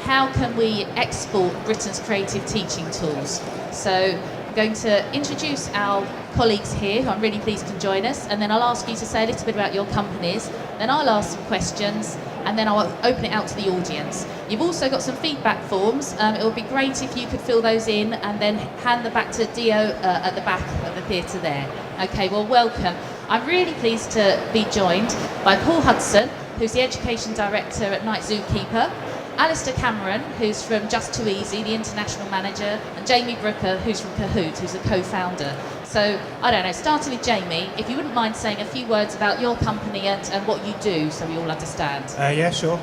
how can we export Britain's creative teaching tools. So I'm going to introduce our colleagues here, who I'm really pleased can join us, and then I'll ask you to say a little bit about your companies, then I'll ask some questions, and then I'll open it out to the audience. You've also got some feedback forms. It would be great if you could fill those in and then hand them back to Dio at the back of the theatre there. Okay, well, welcome. I'm really pleased to be joined by Paul Hutson, who's the Education Director at Nightboo Keeper, Alastair Cameron, who's from Just Too Easy, the International Manager, and Jamie Brooker, who's from Kahoot, who's a co-founder. So, I don't know, starting with Jamie, if you wouldn't mind saying a few words about your company and what you do, so we all understand. Yeah, sure.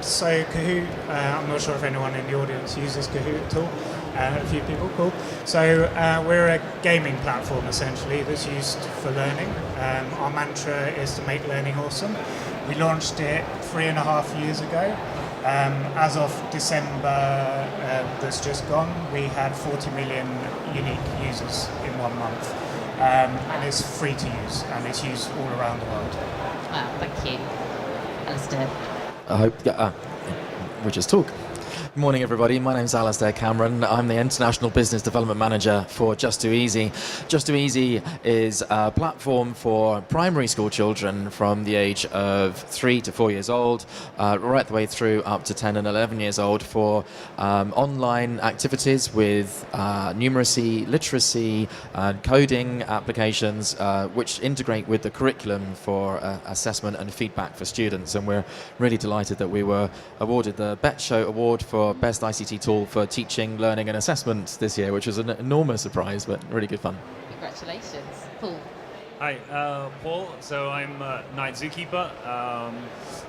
So Kahoot, I'm not sure if anyone in the audience uses Kahoot at all. A few people, cool. So we're a gaming platform essentially that's used for learning. Our mantra is to make learning awesome. We launched it 3.5 years ago. As of December that's just gone, we had 40 million unique users in 1 month. And it's free to use, and it's used all around the world. Wow, thank you. Alastair. I hope we'll just talk. Good morning, everybody. My name's Alastair Cameron. I'm the International Business Development Manager for Just Too Easy. Just Too Easy is a platform for primary school children from the age of 3 to 4 years old, right the way through up to 10 and 11 years old for online activities with numeracy, literacy, coding applications, which integrate with the curriculum for assessment and feedback for students. And we're really delighted that we were awarded the BESA Award for Best ICT Tool for Teaching, Learning and Assessment this year, which was an enormous surprise, but really good fun. Congratulations. Paul. Hi, Paul. So I'm Nightboo Keeper.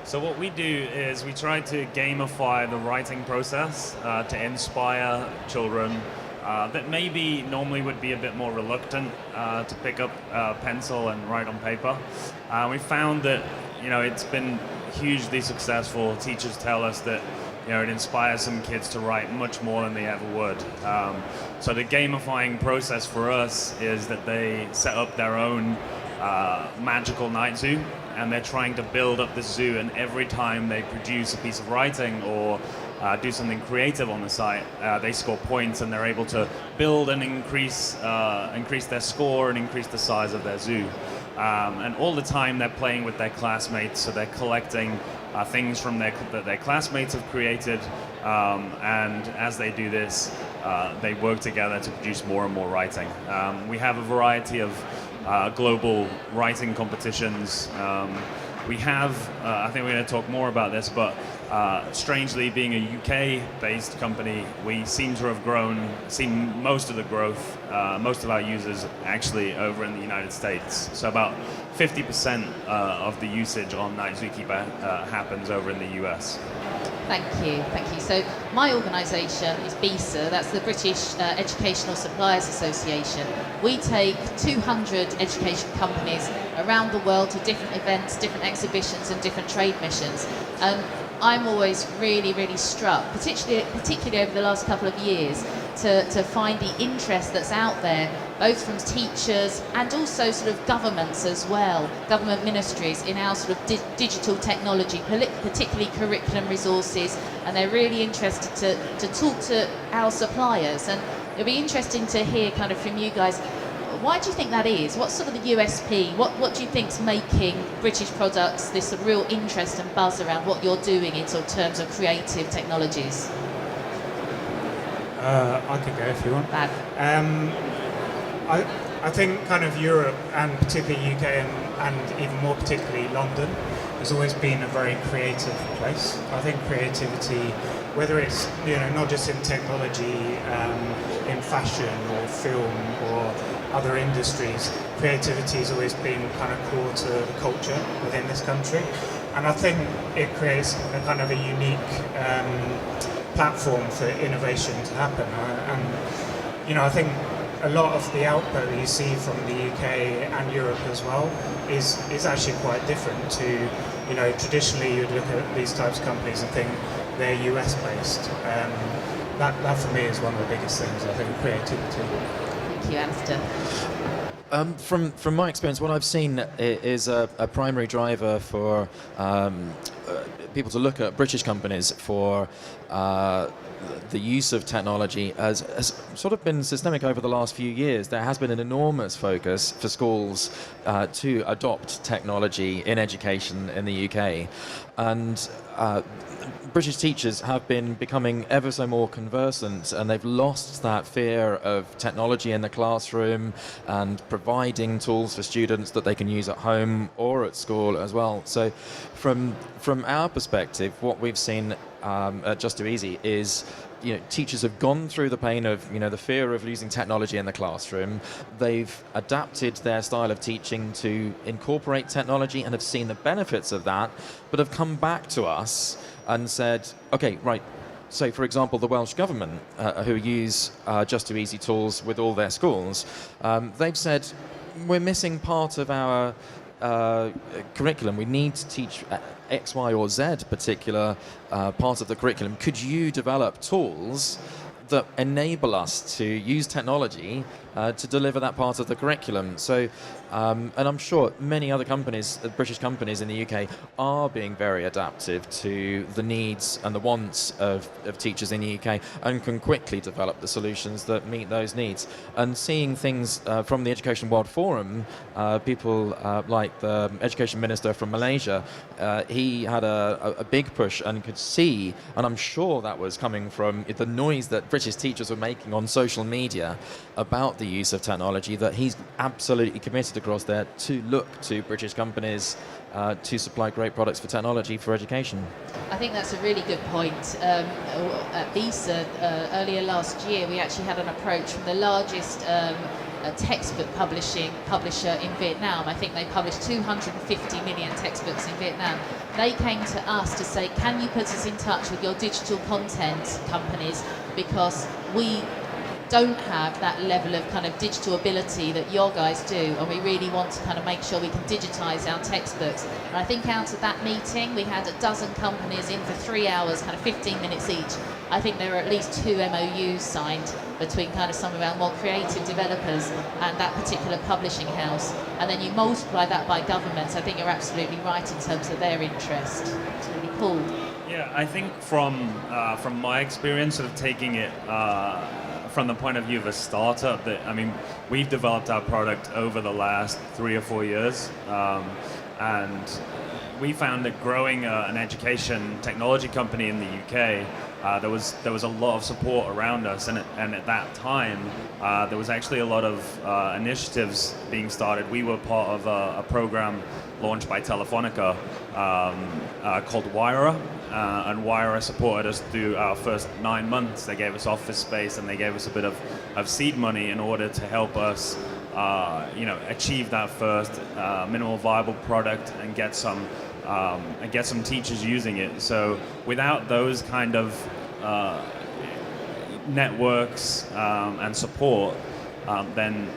So what we do is we try to gamify the writing process to inspire children that maybe normally would be a bit more reluctant to pick up a pencil and write on paper. We found that it's been hugely successful. Teachers tell us that it inspires some kids to write much more than they ever would. So the gamifying process for us is that they set up their own magical night zoo, and they're trying to build up the zoo, and every time they produce a piece of writing or do something creative on the site, they score points, and they're able to build and increase their score and increase the size of their zoo. And all the time they're playing with their classmates, so they're collecting things from that their classmates have created, and as they do this, they work together to produce more and more writing. We have a variety of global writing competitions. We have, I think we're going to talk more about this, but strangely, being a UK-based company, we seem to have seen most of the growth, most of our users actually over in the United States. So about 50% of the usage on Nightboo Keeper happens over in the US. Thank you, thank you. So my organisation is BESA, that's the British Educational Suppliers Association. We take 200 education companies around the world to different events, different exhibitions and different trade missions. I'm always really, really struck, particularly over the last couple of years, to find the interest that's out there, both from teachers and also sort of governments as well, government ministries, in our sort of digital technology, particularly curriculum resources, and they're really interested to talk to our suppliers. And it'll be interesting to hear kind of from you guys, why do you think that is? What's sort of the USP? What do you think's making British products this real interest and buzz around what you're doing in sort of terms of creative technologies? I could go if you want. I think kind of Europe, and particularly UK, and even more particularly London, has always been a very creative place. I think creativity, whether it's not just in technology, in fashion or film or other industries, creativity has always been kind of core to the culture within this country, and I think it creates a kind of a unique platform for innovation to happen. And I think a lot of the output you see from the UK and Europe as well is actually quite different to, traditionally you'd look at these types of companies and think they're US based. That for me is one of the biggest things, I think, creativity. Thank you, Alastair. From my experience, what I've seen is a primary driver for people to look at British companies for the use of technology has sort of been systemic over the last few years. There has been an enormous focus for schools to adopt technology in education in the UK, and British teachers have been becoming ever so more conversant, and they've lost that fear of technology in the classroom and providing tools for students that they can use at home or at school as well. So from our perspective, what we've seen at Just Do Easy is, teachers have gone through the pain of, the fear of using technology in the classroom. They've adapted their style of teaching to incorporate technology and have seen the benefits of that, but have come back to us and said, okay, right. So, for example, the Welsh Government, who use Just Do Easy tools with all their schools, they've said, we're missing part of our curriculum. We need to teach X, Y, or Z particular part of the curriculum. Could you develop tools that enable us to use technology to deliver that part of the curriculum? So, and I'm sure many other companies, British companies in the UK, are being very adaptive to the needs and the wants of teachers in the UK, and can quickly develop the solutions that meet those needs. And seeing things from the Education World Forum, people like the Education Minister from Malaysia, he had a big push and could see, and I'm sure that was coming from the noise that British teachers were making on social media about the use of technology, that he's absolutely committed across there to look to British companies to supply great products for technology for education. I think that's a really good point. At BESA earlier last year, we actually had an approach from the largest textbook publisher in Vietnam. I think they published 250 million textbooks in Vietnam. They came to us to say, can you put us in touch with your digital content companies, because we don't have that level of kind of digital ability that your guys do, and we really want to kind of make sure we can digitize our textbooks. And I think out of that meeting, we had a dozen companies in for 3 hours, kind of 15 minutes each. I think there were at least 2 MOUs signed between kind of some of our more creative developers and that particular publishing house. And then you multiply that by governments. I think you're absolutely right in terms of their interest. It's really cool. Yeah, I think from my experience of taking it from the point of view of a startup, we've developed our product over the last 3 or 4 years, and we found that growing an education technology company in the UK, there was a lot of support around us, and at that time there was actually a lot of initiatives being started. We were part of a program launched by Telefonica called Wira, and Wira supported us through our first 9 months. They gave us office space, and they gave us a bit of seed money in order to help us achieve that first minimal viable product and get some teachers using it. So without those kind of networks and support, then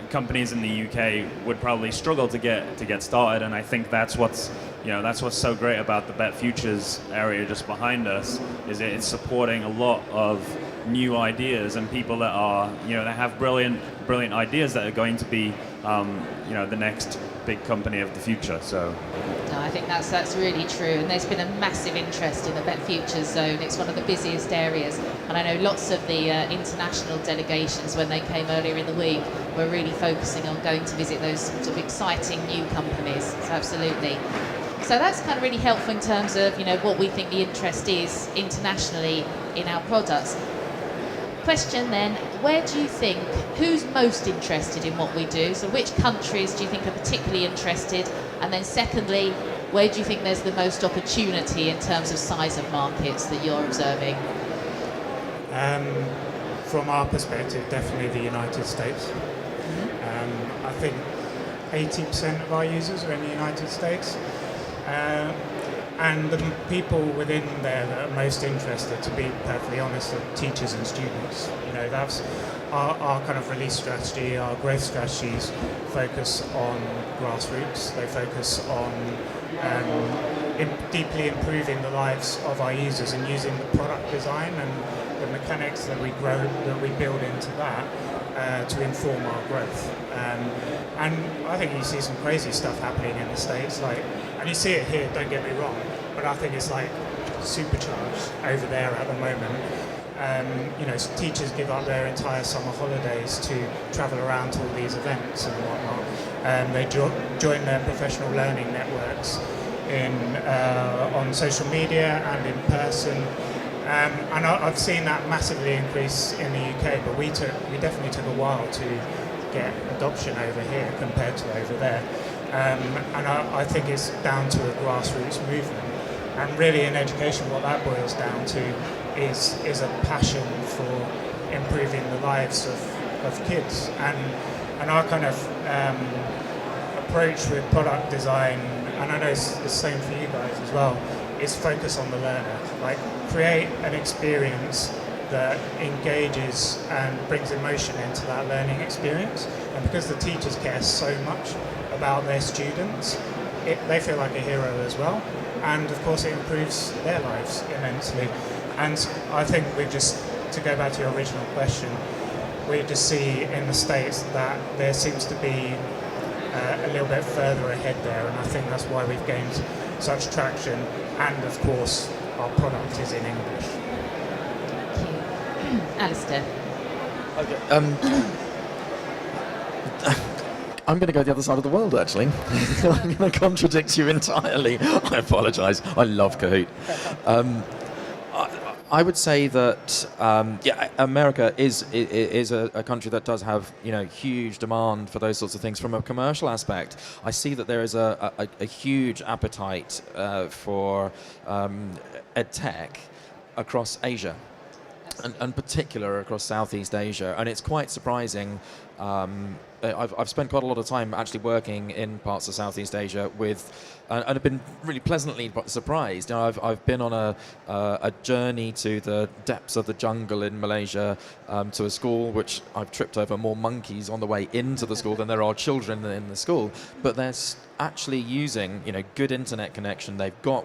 companies in the UK would probably struggle to get started. And I think that's what's so great about the Bet Futures area just behind us, is it's supporting a lot of new ideas and people that are that have brilliant ideas that are going to be the next big company of the future. So no, I think that's really true, and there's been a massive interest in the Bet Futures zone. It's one of the busiest areas, and I know lots of the international delegations, when they came earlier in the week, were really focusing on going to visit those sort of exciting new companies. So absolutely. So that's kind of really helpful in terms of what we think the interest is internationally in our products. Question then, where do you think, who's most interested in what we do? So which countries do you think are particularly interested? And then secondly, where do you think there's the most opportunity in terms of size of markets that you're observing? From our perspective, definitely the United States. I think 80% of our users are in the United States. And the people within there that are most interested, to be perfectly honest, are teachers and students. That's our kind of release strategy. Our growth strategies focus on grassroots. They focus on deeply improving the lives of our users and using the product design and the mechanics that we build into that to inform our growth. And I think you see some crazy stuff happening in the States, and you see it here, don't get me wrong, but I think it's supercharged over there at the moment. Teachers give up their entire summer holidays to travel around to all these events and whatnot. They join their professional learning networks on social media and in person. And I've seen that massively increase in the UK, but we definitely took a while to get adoption over here compared to over there. And I think it's down to a grassroots movement. And really in education, what that boils down to is a passion for improving the lives of kids. And our kind of approach with product design, and I know it's the same for you guys as well, is focus on the learner. Create an experience that engages and brings emotion into that learning experience. And because the teachers care so much about their students, they feel like a hero as well. And of course it improves their lives immensely. And I think to go back to your original question, we just see in the States that there seems to be a little bit further ahead there, and I think that's why we've gained such traction. And of course our product is in English. Thank you. Alastair. Okay. I'm going to go the other side of the world, actually. I'm going to contradict you entirely. I apologise. I love Kahoot. I would say that America is a country that does have huge demand for those sorts of things. From a commercial aspect, I see that there is a huge appetite for ed tech across Asia. And particular across Southeast Asia, and it's quite surprising. I've spent quite a lot of time actually working in parts of Southeast Asia and I've been really pleasantly surprised. I've been on a journey to the depths of the jungle in Malaysia to a school which I've tripped over more monkeys on the way into the school than there are children in the school. But they're actually using good internet connection. They've got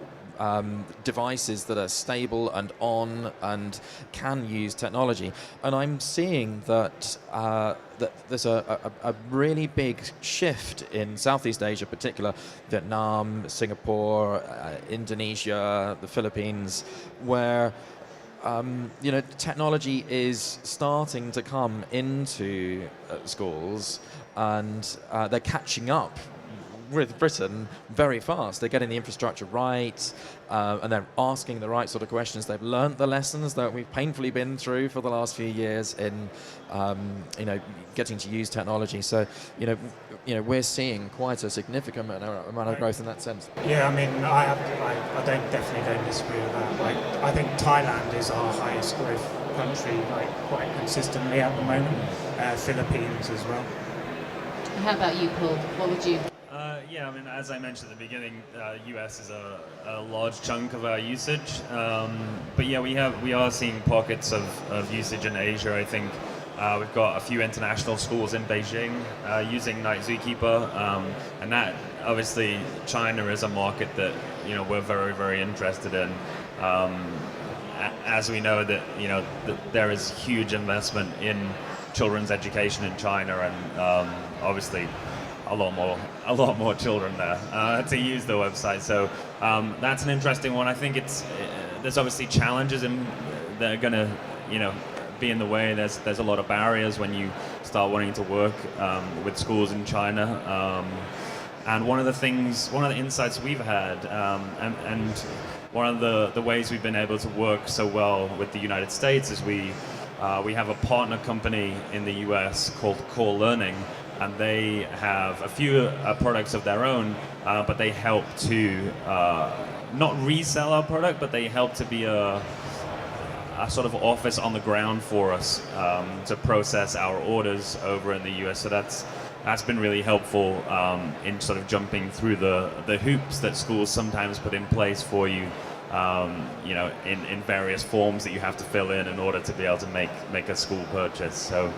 devices that are stable and on and can use technology, and I'm seeing that there's a really big shift in Southeast Asia, particular Vietnam, Singapore, Indonesia, the Philippines, where technology is starting to come into schools, and they're catching up with Britain very fast. They're getting the infrastructure right, and they're asking the right sort of questions. They've learnt the lessons that we've painfully been through for the last few years in, getting to use technology. So, we're seeing quite a significant amount of growth in that sense. Yeah, I mean, I definitely don't disagree with that. I think Thailand is our highest growth country, quite consistently at the moment. Philippines as well. How about you, Paul? What would you? Yeah, I mean, as I mentioned at the beginning, US is a large chunk of our usage. But yeah, we are seeing pockets of usage in Asia. I think we've got a few international schools in Beijing using Nightboo Keeper, and that obviously China is a market that we're very, very interested in. As we know that that there is huge investment in children's education in China, and obviously a lot more children there to use the website. So that's an interesting one. I think there's obviously challenges that are going to be in the way. There's a lot of barriers when you start wanting to work with schools in China. And one of the insights we've had, and one of the ways we've been able to work so well with the United States is we have a partner company in the US called Core Learning, and they have a few products of their own, but they help to not resell our product, but they help to be a sort of office on the ground for us to process our orders over in the US. So that's been really helpful in sort of jumping through the hoops that schools sometimes put in place for you, in various forms that you have to fill in order to be able to make a school purchase. So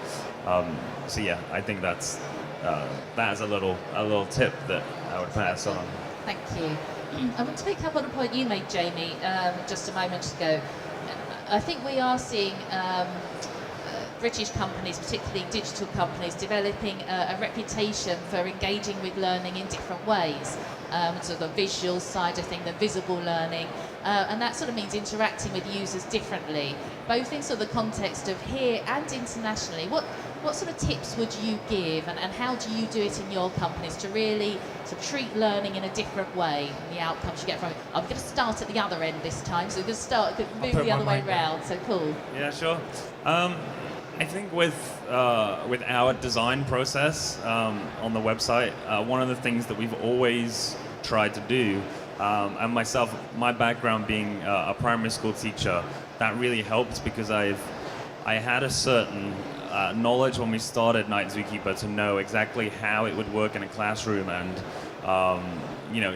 yeah, I think that's a little tip that I would pass on. Thank you. I want to pick up on a point you made, Jamie, just a moment ago. I think we are seeing British companies, particularly digital companies, developing a reputation for engaging with learning in different ways. So the visual side of things, the visible learning, and that sort of means interacting with users differently, both in sort of the context of here and internationally. What sort of tips would you give, and how do you do it in your companies to really to treat learning in a different way and the outcomes you get from it? I'm going to start at the other end this time, so we're going to move the other way round. So cool. Yeah, sure. I think with our design process on the website, one of the things that we've always tried to do, and myself, my background being a primary school teacher, that really helped because I had a certain knowledge when we started Nightboo Keeper to know exactly how it would work in a classroom, and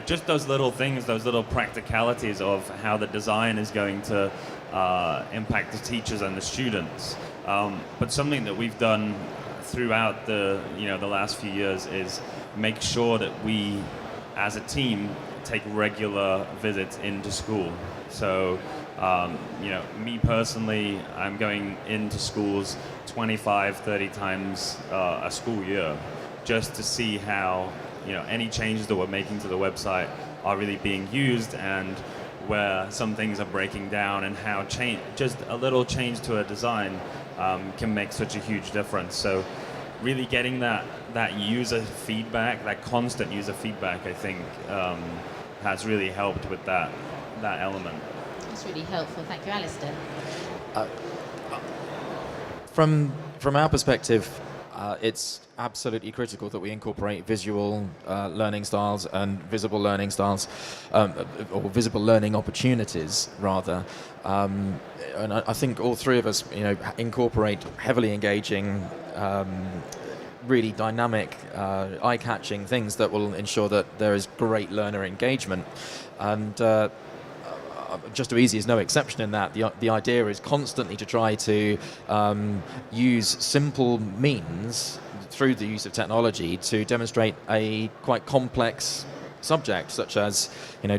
just those little things, those little practicalities of how the design is going to impact the teachers and the students. But something that we've done throughout the last few years is make sure that we, as a team, take regular visits into school. So, me personally, I'm going into schools 25, 30 times a school year just to see how, any changes that we're making to the website are really being used, and where some things are breaking down, and how just a little change to a design can make such a huge difference. So really getting that user feedback, that constant user feedback, I think has really helped with that element. That's really helpful. Thank you, Alastair. From our perspective, it's absolutely critical that we incorporate visual learning styles and visible learning styles, or visible learning opportunities, rather. And I think all three of us, incorporate heavily engaging, really dynamic, eye-catching things that will ensure that there is great learner engagement. And Just 2 Easy is no exception in that. The idea is constantly to try to use simple means through the use of technology to demonstrate a quite complex subject, such as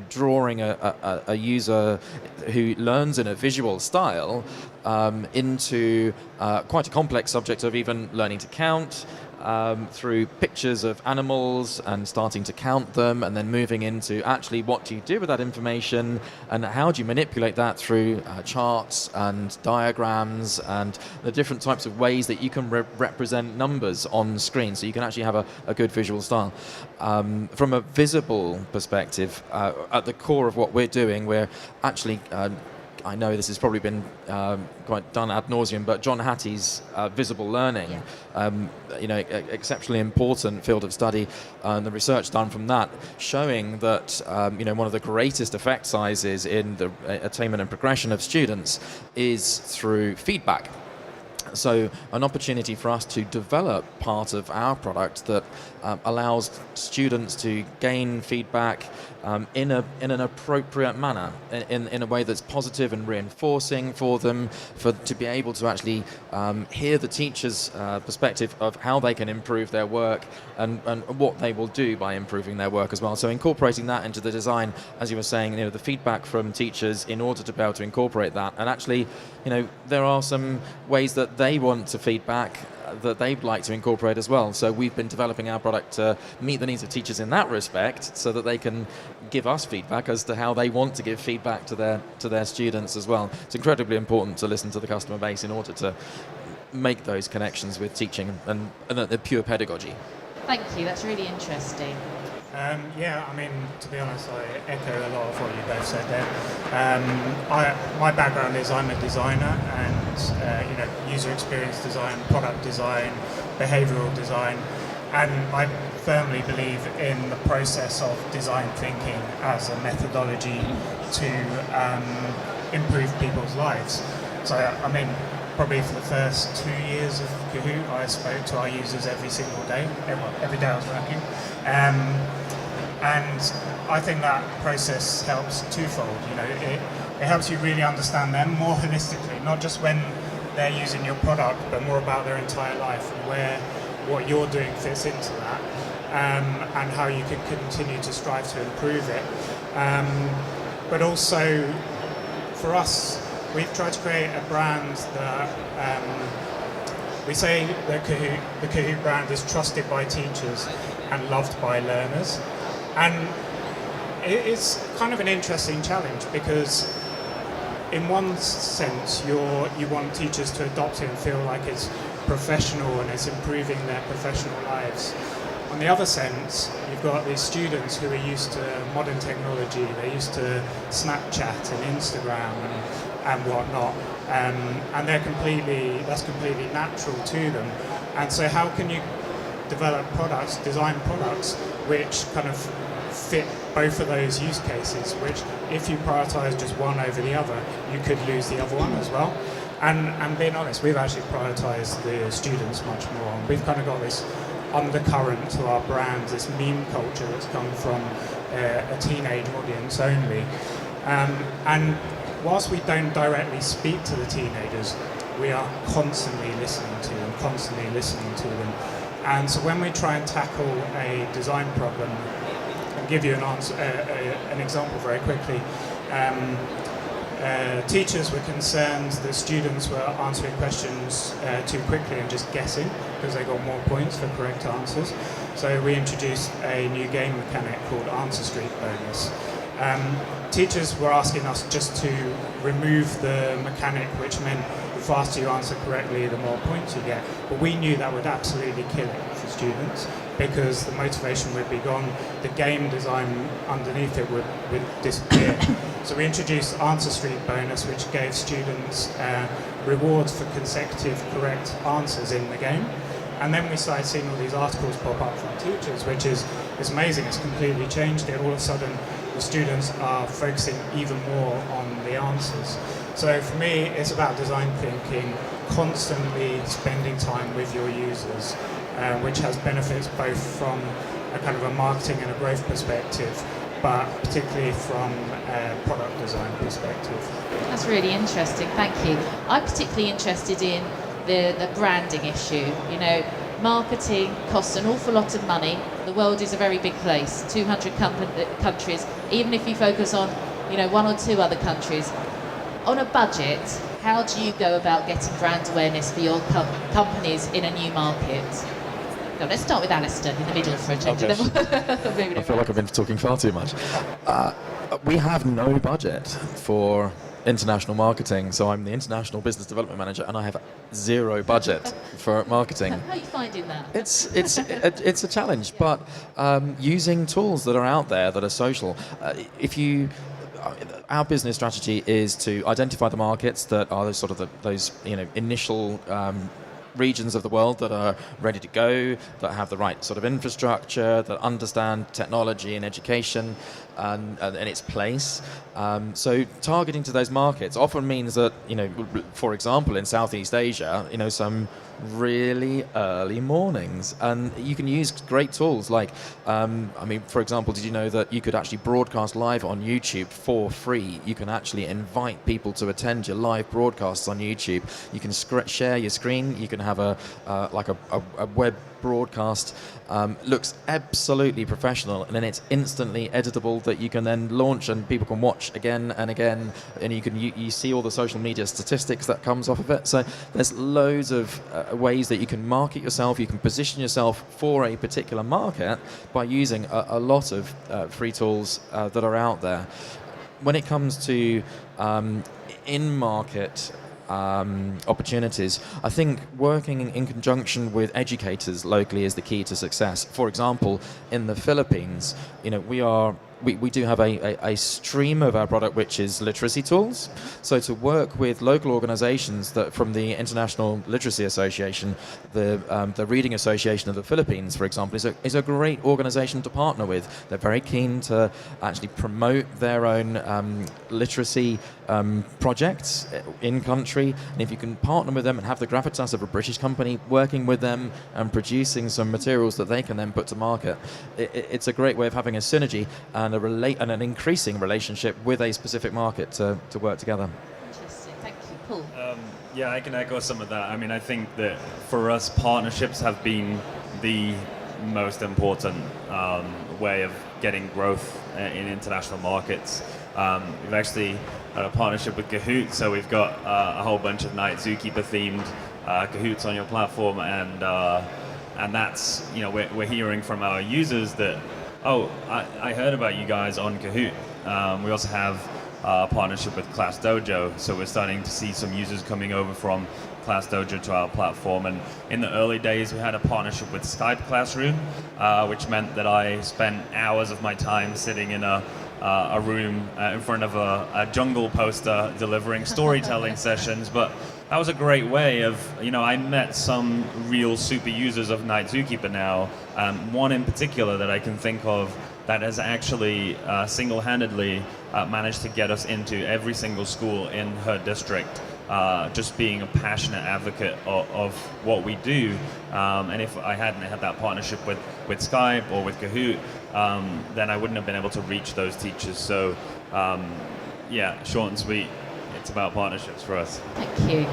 drawing a user who learns in a visual style into quite a complex subject of even learning to count, through pictures of animals and starting to count them, and then moving into actually what do you do with that information and how do you manipulate that through charts and diagrams and the different types of ways that you can represent numbers on screen, so you can actually have a good visual style. From a visible perspective, at the core of what we're doing, we're actually I know this has probably been quite done ad nauseum, but John Hattie's visible learning, exceptionally important field of study, and the research done from that showing that one of the greatest effect sizes in the attainment and progression of students is through feedback. So an opportunity for us to develop part of our product that allows students to gain feedback in an appropriate manner, in a way that's positive and reinforcing for them, to be able to actually hear the teacher's perspective of how they can improve their work and what they will do by improving their work as well. So incorporating that into the design, as you were saying, the feedback from teachers in order to be able to incorporate that. And actually, there are some ways that they want to feedback that they'd like to incorporate as well. So we've been developing our product to meet the needs of teachers in that respect, so that they can give us feedback as to how they want to give feedback to their students as well. It's incredibly important to listen to the customer base in order to make those connections with teaching and the pure pedagogy. Thank you, that's really interesting. To be honest, I echo a lot of what you both said there. My background is I'm a designer, and user experience design, product design, behavioural design, and I firmly believe in the process of design thinking as a methodology to improve people's lives. So, probably for the first 2 years of Kahoot, I spoke to our users every single day. Every day I was working. And I think that process helps twofold. It helps you really understand them more holistically, not just when they're using your product, but more about their entire life and where what you're doing fits into that, and how you can continue to strive to improve it. But also, for us, we've tried to create a brand that we say that the Kahoot brand is trusted by teachers and loved by learners. And it's kind of an interesting challenge because in one sense you want teachers to adopt it and feel like it's professional and it's improving their professional lives. On the other sense, you've got these students who are used to modern technology, they're used to Snapchat and Instagram and whatnot, and that's completely natural to them. And so how can you design products which kind of fit both of those use cases, which if you prioritize just one over the other, you could lose the other one as well. And being honest, we've actually prioritized the students much more. And we've kind of got this undercurrent to our brand, this meme culture that's come from a teenage audience only. And whilst we don't directly speak to the teenagers, we are constantly listening to them. And so when we try and tackle a design problem, I'll give you an example very quickly. Teachers were concerned that students were answering questions too quickly and just guessing because they got more points for correct answers. So we introduced a new game mechanic called Answer Street Bonus. Teachers were asking us just to remove the mechanic, which meant the faster you answer correctly, the more points you get. But we knew that would absolutely kill it for students because the motivation would be gone, the game design underneath it would disappear. So we introduced Answer Street Bonus, which gave students rewards for consecutive correct answers in the game. And then we started seeing all these articles pop up from teachers, which is amazing. It's completely changed it. All of a sudden, the students are focusing even more on the answers. So for me, it's about design thinking, constantly spending time with your users, which has benefits both from a kind of a marketing and a growth perspective, but particularly from a product design perspective. That's really interesting, thank you. I'm particularly interested in the branding issue. You know, marketing costs an awful lot of money. The world is a very big place, 200 countries. Even if you focus on, you know, one or two other countries, on a budget, how do you go about getting brand awareness for your companies in a new market? No, let's start with Alastair in the middle for a change. Okay. I feel like I've been talking far too much. We have no budget for international marketing, so I'm the International Business Development Manager and I have zero budget for marketing. How are you finding that? It's a challenge, but using tools that are out there that are social. Our business strategy is to identify the markets that are those initial regions of the world that are ready to go, that have the right sort of infrastructure, that understand technology and education and its place. So targeting to those markets often means that, for example, in Southeast Asia, some really early mornings, and you can use great tools like, for example, did you know that you could actually broadcast live on YouTube for free? You can actually invite people to attend your live broadcasts on YouTube. You can share your screen. You can have a web broadcast, looks absolutely professional, and then it's instantly editable that you can then launch and people can watch again and again, and you see all the social media statistics that comes off of it. So there's loads of ways that you can market yourself, you can position yourself for a particular market by using a lot of free tools that are out there. When it comes to in-market opportunities, I think working in conjunction with educators locally is the key to success. For example, in the Philippines, we do have a stream of our product which is literacy tools. So to work with local organizations that from the International Literacy Association, the Reading Association of the Philippines, for example, is a great organization to partner with. They're very keen to actually promote their own literacy projects in country. And if you can partner with them and have the gravitas of a British company working with them and producing some materials that they can then put to market, it's a great way of having a synergy and an increasing relationship with a specific market to work together. Interesting, thank you. Paul? Yeah, I can echo some of that. I think that for us, partnerships have been the most important way of getting growth in international markets. We've actually had a partnership with Kahoot, so we've got a whole bunch of Nightboo Keeper themed Kahoots on your platform, and that's, you know, we're hearing from our users that, oh, I heard about you guys on Kahoot. We also have a partnership with Class Dojo, so we're starting to see some users coming over from Class Dojo to our platform. And in the early days, we had a partnership with Skype Classroom, which meant that I spent hours of my time sitting in a room in front of a jungle poster delivering storytelling sessions. But that was a great way of, you know, I met some real super users of Nightboo Keeper now. One in particular that I can think of that has actually single-handedly managed to get us into every single school in her district, just being a passionate advocate of what we do. And if I hadn't had that partnership with Skype or with Kahoot, then I wouldn't have been able to reach those teachers. So yeah, short and sweet, it's about partnerships for us. Thank you.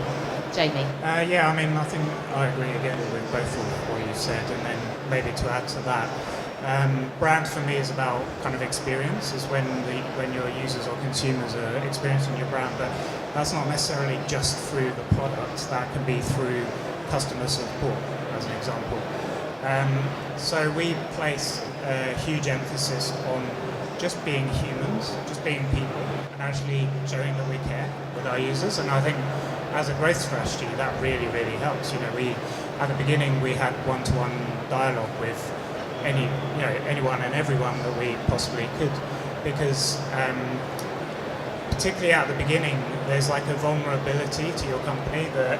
Jamie? Yeah, I mean, I think I agree again with both of what you said, and then maybe to add to that, brand for me is about kind of experience, is when your users or consumers are experiencing your brand, but that's not necessarily just through the products, that can be through customer support, as an example. So we place a huge emphasis on just being humans, just being people, and actually showing that we care with our users. And I think as a growth strategy, that really, really helps. You know, at the beginning we had one-to-one dialogue with anyone and everyone that we possibly could, because particularly at the beginning, there's like a vulnerability to your company that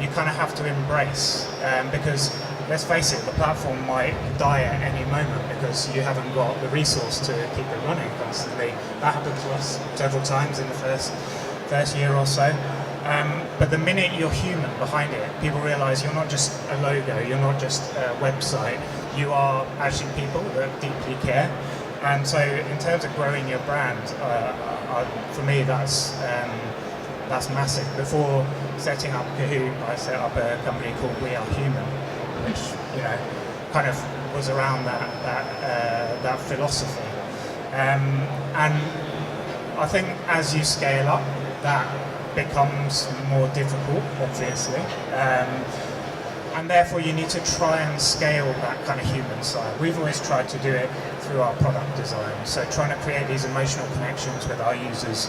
you kind of have to embrace, because let's face it, the platform might die at any moment because you haven't got the resource to keep it running constantly. That happened to us several times in the first year or so. But the minute you're human behind it, people realize you're not just a logo, you're not just a website, you are actually people that deeply care. And so in terms of growing your brand, for me that's massive. Before setting up Kahoot, I set up a company called We Are Human, which, you know, kind of was around that philosophy. And I think as you scale up, that becomes more difficult, obviously. And therefore you need to try and scale that kind of human side. We've always tried to do it through our product design. So trying to create these emotional connections with our users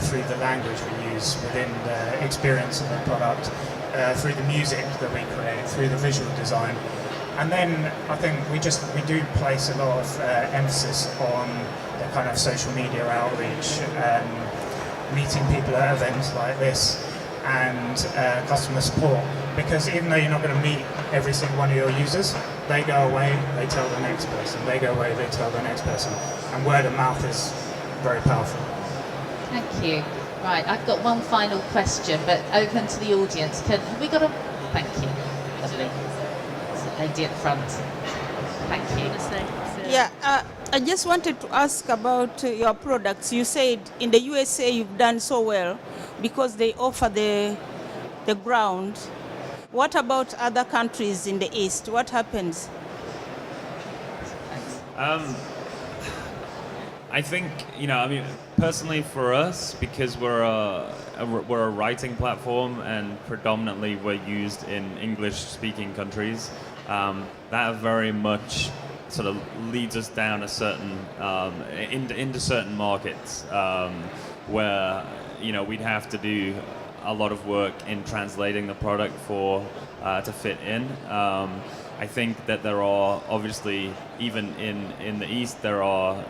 through the language we use within the experience of the product, through the music that we create, through the visual design. And then I think we do place a lot of emphasis on the kind of social media outreach, meeting people at events like this, and customer support. Because even though you're not going to meet every single one of your users, they go away, they tell the next person, they go away, they tell the next person. And word of mouth is very powerful. Thank you. Right, I've got one final question, but open to the audience. Have we got a... Thank you. Lovely. There's a lady at the front. Thank you. Yeah, I just wanted to ask about your products. You said in the USA you've done so well because they offer the ground. What about other countries in the East? What happens? I think, you know, I mean, personally for us, because we're a writing platform and predominantly we're used in English-speaking countries, that very much sort of leads us down a certain into certain markets where, you know, we'd have to do a lot of work in translating the product to fit in. I think that there are obviously, even in the East, there are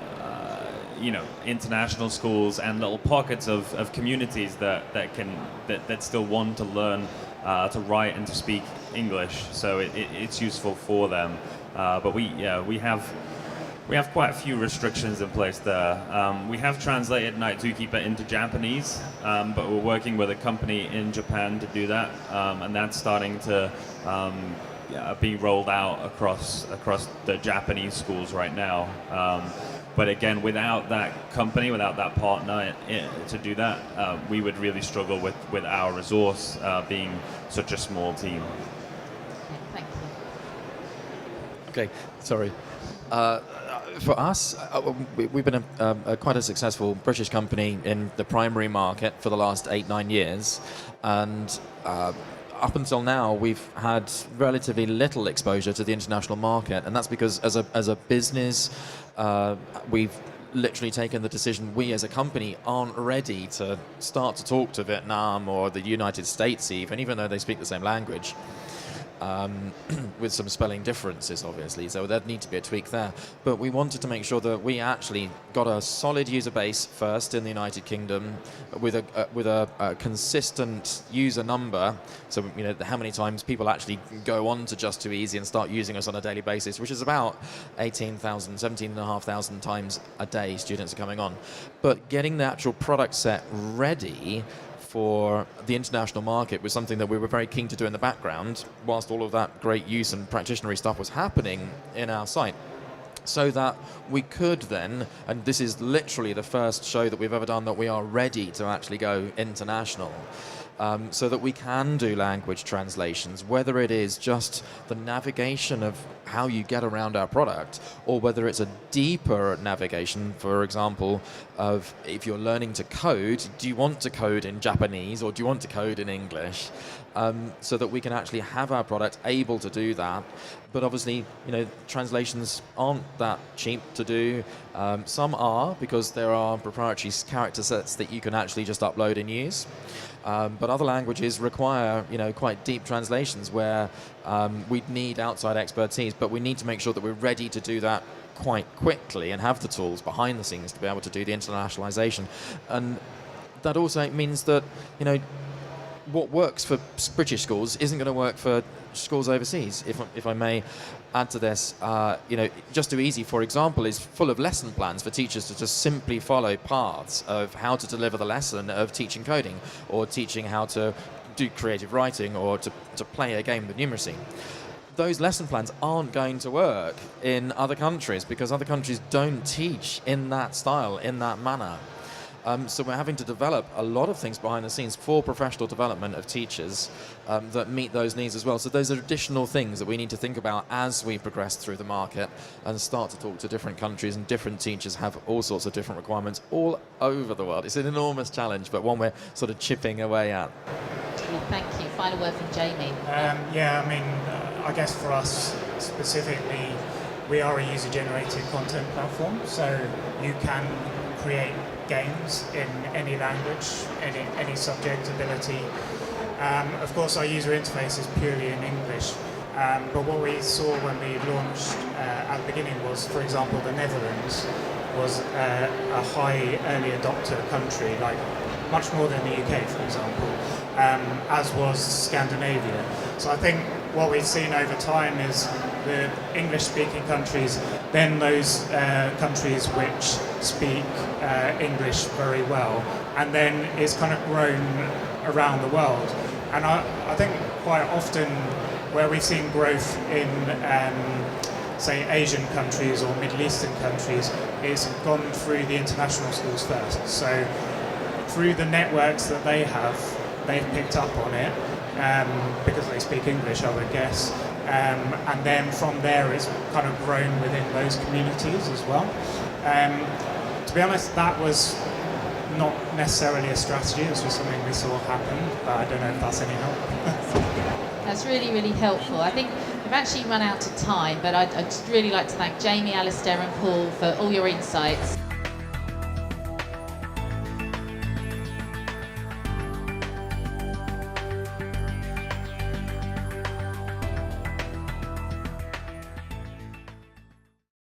you know, international schools and little pockets of communities that still want to learn to write and to speak English. So it's useful for them. But we have quite a few restrictions in place there. We have translated Nightboo Keeper into Japanese, but we're working with a company in Japan to do that, and that's starting to be rolled out across the Japanese schools right now. But again, without that company, without that partner to do that, we would really struggle with our resource being such a small team. Thank you. Okay, sorry. For us, we've been quite a successful British company in the primary market for the last 8-9 years, and up until now we've had relatively little exposure to the international market, and that's because as a business we've literally taken the decision we as a company aren't ready to start to talk to Vietnam or the United States even though they speak the same language. With some spelling differences, obviously, so there'd need to be a tweak there. But we wanted to make sure that we actually got a solid user base first in the United Kingdom, with a consistent user number. So how many times people actually go on to Just Too Easy and start using us on a daily basis, which is about 18,000, 17,500 times a day. Students are coming on, but getting the actual product set ready for the international market was something that we were very keen to do in the background, whilst all of that great use and practitionery stuff was happening in our site. So that we could then, and this is literally the first show that we've ever done that we are ready to actually go international, so that we can do language translations, whether it is just the navigation of how you get around our product, or whether it's a deeper navigation, for example, of if you're learning to code, do you want to code in Japanese or do you want to code in English? So that we can actually have our product able to do that. But obviously, translations aren't that cheap to do. Some are, because there are proprietary character sets that you can actually just upload and use. But other languages require, quite deep translations where we'd need outside expertise, but we need to make sure that we're ready to do that quite quickly and have the tools behind the scenes to be able to do the internationalization. And that also means that, what works for British schools isn't going to work for schools overseas. If I may add to this, Just Too Easy, for example, is full of lesson plans for teachers to just simply follow paths of how to deliver the lesson of teaching coding, or teaching how to do creative writing, or to play a game with numeracy. Those lesson plans aren't going to work in other countries, because other countries don't teach in that style, in that manner. So we're having to develop a lot of things behind the scenes for professional development of teachers that meet those needs as well. So those are additional things that we need to think about as we progress through the market and start to talk to different countries, and different teachers have all sorts of different requirements all over the world. It's an enormous challenge, but one we're sort of chipping away at. Well, thank you. Final word from Jamie. I guess for us specifically, we are a user-generated content platform, so you can create games in any language, any subject ability. Of course, our user interface is purely in English, but what we saw when we launched at the beginning was, for example, the Netherlands was a high early adopter country, like much more than the UK, for example, as was Scandinavia. So I think what we've seen over time is the English-speaking countries, then those countries which speak English very well, and then it's kind of grown around the world. And I think quite often where we've seen growth in, say, Asian countries or Middle Eastern countries, it's gone through the international schools first. So through the networks that they have, they've picked up on it, because they speak English, I would guess. And then from there it's kind of grown within those communities as well. To be honest, that was not necessarily a strategy, it was just something we saw happen, but I don't know if that's any help. That's really, really helpful. I think we've actually run out of time, but I'd just really like to thank Jamie, Alastair and Paul for all your insights.